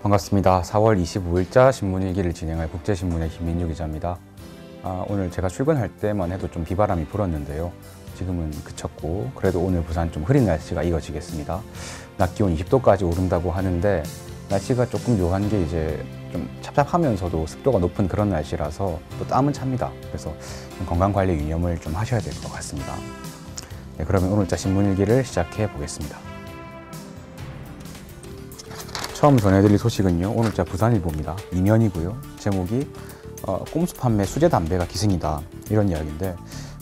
반갑습니다. 4월 25일자 신문일기를 진행할 국제신문의 김민유 기자입니다. 오늘 제가 출근할 때만 해도 좀 비바람이 불었는데요. 지금은 그쳤고 그래도 오늘 부산 좀 흐린 날씨가 이어지겠습니다. 낮 기온 20도까지 오른다고 하는데 날씨가 조금 묘한 게 이제 좀 찹찹하면서도 습도가 높은 그런 날씨라서 또 땀은 찹니다. 그래서 건강관리 유념을 좀 하셔야 될 것 같습니다. 네, 그러면 오늘자 신문일기를 시작해 보겠습니다. 처음 전해드릴 소식은요, 오늘자 부산일보입니다. 이면이고요. 제목이 꼼수 판매 수제 담배가 기승이다, 이런 이야기인데,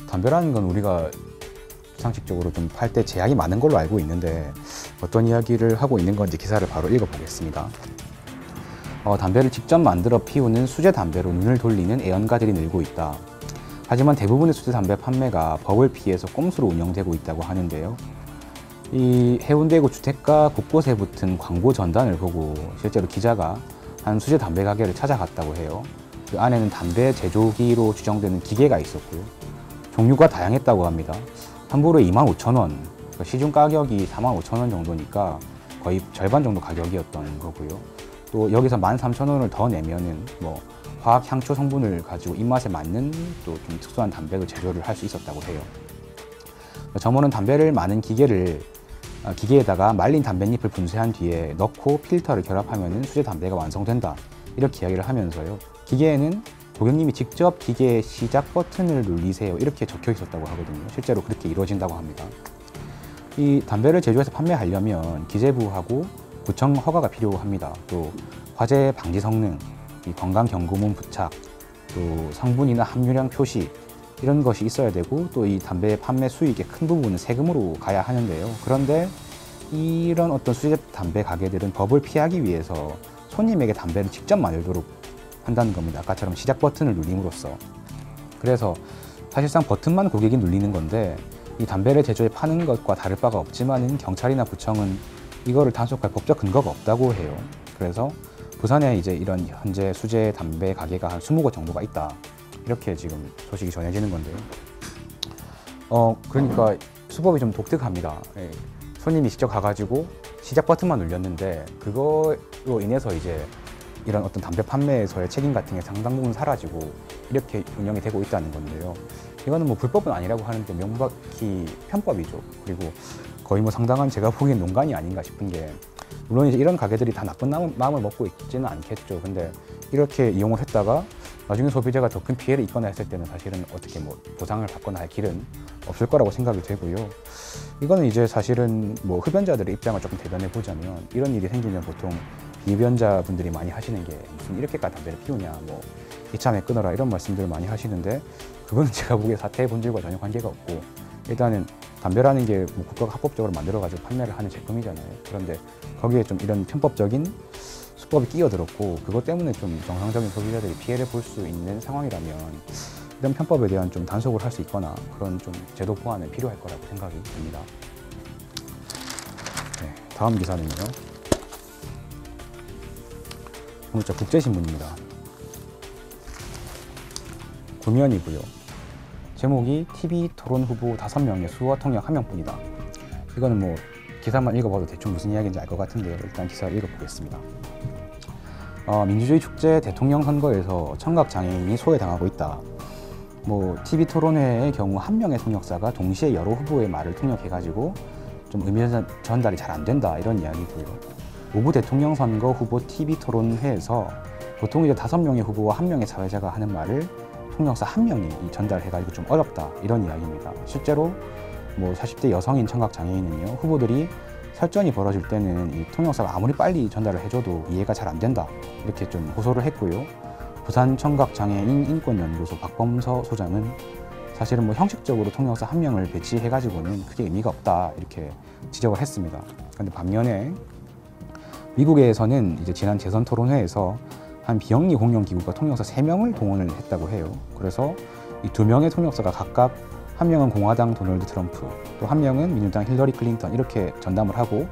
담배라는 건 우리가 상식적으로 좀 팔 때 제약이 많은 걸로 알고 있는데 어떤 이야기를 하고 있는 건지 기사를 바로 읽어보겠습니다. 담배를 직접 만들어 피우는 수제 담배로 눈을 돌리는 애연가들이 늘고 있다. 하지만 대부분의 수제 담배 판매가 법을 피해서 꼼수로 운영되고 있다고 하는데요. 이 해운대구 주택가 곳곳에 붙은 광고 전단을 보고 실제로 기자가 한 수제 담배 가게를 찾아갔다고 해요. 그 안에는 담배 제조기로 추정되는 기계가 있었고요. 종류가 다양했다고 합니다. 한 보루에 25,000원, 그러니까 시중 가격이 45,000원 정도니까 거의 절반 정도 가격이었던 거고요. 또 여기서 13,000원을 더 내면은 뭐 화학 향초 성분을 가지고 입맛에 맞는 또 좀 특수한 담배를 제조를 할 수 있었다고 해요. 점원은 담배를 마는 기계에다가 말린 담뱃잎을 분쇄한 뒤에 넣고 필터를 결합하면 수제 담배가 완성된다, 이렇게 이야기를 하면서요, 기계에는 고객님이 직접 기계의 시작 버튼을 누르세요, 이렇게 적혀 있었다고 하거든요. 실제로 그렇게 이루어진다고 합니다. 이 담배를 제조해서 판매하려면 기재부하고 구청 허가가 필요합니다. 또 화재 방지 성능, 이 건강경고문 부착, 또 성분이나 함유량 표시, 이런 것이 있어야 되고, 또 이 담배 판매 수익의 큰 부분은 세금으로 가야 하는데요. 그런데 이런 어떤 수제 담배 가게들은 법을 피하기 위해서 손님에게 담배를 직접 만들도록 한다는 겁니다. 아까처럼 시작 버튼을 누림으로써. 그래서 사실상 버튼만 고객이 눌리는 건데, 이 담배를 제조해 파는 것과 다를 바가 없지만은 경찰이나 구청은 이거를 단속할 법적 근거가 없다고 해요. 그래서 부산에 이제 이런 현재 수제 담배 가게가 한 20곳 정도가 있다, 이렇게 지금 소식이 전해지는 건데요. 그러니까 수법이 좀 독특합니다. 예. 손님이 직접 가가지고 시작 버튼만 눌렸는데 그거로 인해서 이제 이런 어떤 담배 판매에서의 책임 같은 게 상당 부분 사라지고 이렇게 운영이 되고 있다는 건데요. 이거는 뭐 불법은 아니라고 하는데 명백히 편법이죠. 그리고 거의 뭐 상당한, 제가 보기엔 농간이 아닌가 싶은 게, 물론 이제 이런 가게들이 다 나쁜 마음을 먹고 있지는 않겠죠. 근데 이렇게 이용을 했다가 나중에 소비자가 더 큰 피해를 입거나 했을 때는 사실은 어떻게 뭐 보상을 받거나 할 길은 없을 거라고 생각이 되고요. 이거는 이제 사실은 뭐 흡연자들의 입장을 조금 대변해 보자면, 이런 일이 생기면 보통 비흡연자분들이 많이 하시는 게, 무슨 이렇게까지 담배를 피우냐, 뭐 이참에 끊어라, 이런 말씀들을 많이 하시는데, 그거는 제가 보기에 사태의 본질과 전혀 관계가 없고, 일단은 담배라는 게 뭐 국가가 합법적으로 만들어가지고 판매를 하는 제품이잖아요. 그런데 거기에 좀 이런 편법적인 수법이 끼어들었고, 그것 때문에 좀 정상적인 소비자들이 피해를 볼 수 있는 상황이라면 이런 편법에 대한 좀 단속을 할 수 있거나 그런 좀 제도 보완은 필요할 거라고 생각이 듭니다. 네, 다음 기사는요, 오늘자 국제신문입니다. 구면이고요. 제목이 TV 토론 후보 5명의 수어 통역 1명뿐이다. 이거는 뭐 기사만 읽어봐도 대충 무슨 이야기인지 알 것 같은데요. 일단 기사를 읽어보겠습니다. 민주주의 축제 대통령 선거에서 청각장애인이 소외당하고 있다. 뭐 TV 토론회의 경우 한 명의 통역사가 동시에 여러 후보의 말을 통역해가지고 좀 의미 전달이 잘 안 된다, 이런 이야기고요. 오부 대통령 선거 후보 TV 토론회에서 보통 이제 5명의 후보와 1명의 사회자가 하는 말을 통역사 1명이 전달해가지고 좀 어렵다, 이런 이야기입니다. 실제로 뭐 40대 여성인 청각장애인은요, 후보들이 설전이 벌어질 때는 이 통역사가 아무리 빨리 전달을 해줘도 이해가 잘 안 된다, 이렇게 좀 호소를 했고요. 부산 청각장애인 인권연구소 박범서 소장은 사실은 뭐 형식적으로 통역사 1명을 배치해가지고는 크게 의미가 없다, 이렇게 지적을 했습니다. 그런데 반면에 미국에서는 이제 지난 재선 토론회에서 한 비영리 공영기구가 통역사 3명을 동원을 했다고 해요. 그래서 이 2명의 통역사가 각각, 1명은 공화당 도널드 트럼프, 또 1명은 민주당 힐러리 클린턴, 이렇게 전담을 하고,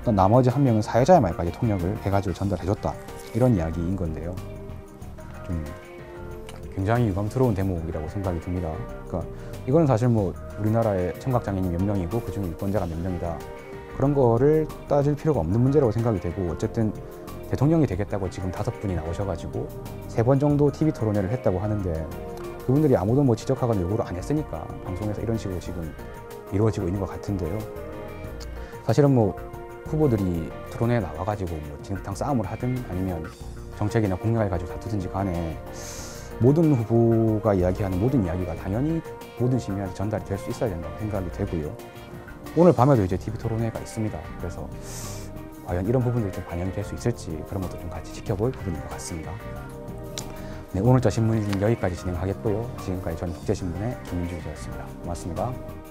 또 나머지 1명은 사회자의 말까지 통역을 해가지고 전달해줬다, 이런 이야기인 건데요. 좀 굉장히 유감스러운 대목이라고 생각이 듭니다. 그러니까 이거는 사실 뭐 우리나라의 청각장애인이 몇 명이고 그중에 유권자가 몇 명이다, 그런 거를 따질 필요가 없는 문제라고 생각이 되고, 어쨌든 대통령이 되겠다고 지금 5분이 나오셔가지고 3번 정도 TV 토론회를 했다고 하는데 그분들이 아무도 뭐 지적하거나 요구를 안 했으니까 방송에서 이런 식으로 지금 이루어지고 있는 것 같은데요. 사실은 뭐 후보들이 토론회에 나와가지고 뭐 진흙탕 싸움을 하든 아니면 정책이나 공약을 가지고 다투든지 간에 모든 후보가 이야기하는 모든 이야기가 당연히 모든 시민한테 전달이 될 수 있어야 된다고 생각이 되고요. 오늘 밤에도 이제 TV 토론회가 있습니다. 그래서 과연 이런 부분들이 좀 반영이 될 수 있을지 그런 것도 좀 같이 지켜볼 부분인 것 같습니다. 네, 오늘자 신문은 여기까지 진행하겠고요. 지금까지 저는 국제신문의 김민주 기자였습니다. 고맙습니다.